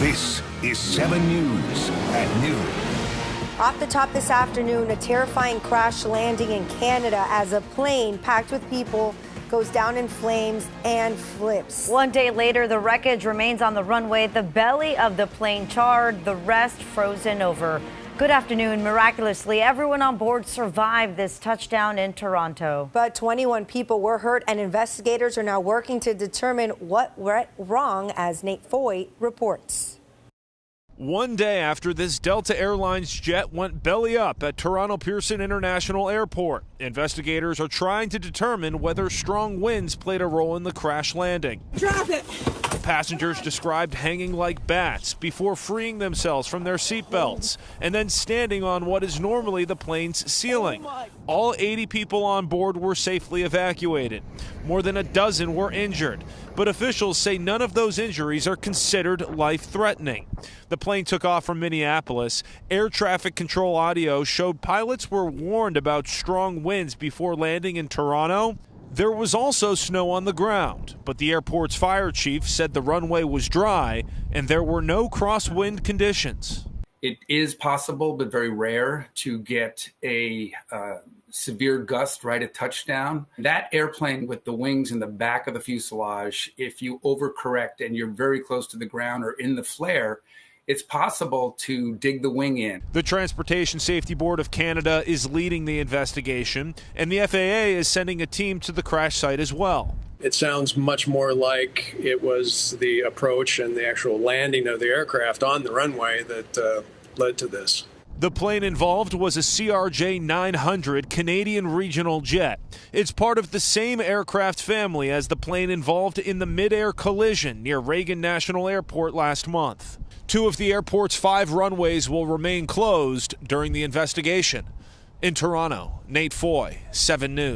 This is 7 News at noon. Off the top this afternoon, a terrifying crash landing in Canada as a plane packed with people goes down in flames and flips. One day later, the wreckage remains on the runway, the belly of the plane charred, the rest frozen over. Good afternoon. Miraculously, everyone on board survived this touchdown in Toronto. But 21 people were hurt, and investigators are now working to determine what went wrong, as Nate Foy reports. One day after this Delta Airlines jet went belly up at Toronto Pearson International Airport, investigators are trying to determine whether strong winds played a role in the crash landing. Drop it! The passengers described hanging like bats before freeing themselves from their seatbelts and then standing on what is normally the plane's ceiling. All 80 people on board were safely evacuated. More than a dozen were injured, but officials say none of those injuries are considered life-threatening. The plane took off from Minneapolis. Air traffic control audio showed pilots were warned about strong winds before landing in Toronto. There was also snow on the ground, but the airport's fire chief said the runway was dry and there were no crosswind conditions. It is possible, but very rare, to get a severe gust right at touchdown. That airplane with the wings in the back of the fuselage, if you overcorrect and you're very close to the ground or in the flare, it's possible to dig the wing in. The Transportation Safety Board of Canada is leading the investigation, and the FAA is sending a team to the crash site as well. It sounds much more like it was the approach and the actual landing of the aircraft on the runway that led to this. The plane involved was a CRJ-900 Canadian regional jet. It's part of the same aircraft family as the plane involved in the mid-air collision near Reagan National Airport last month. 2 of the airport's 5 runways will remain closed during the investigation. In Toronto, Nate Foy, 7 News.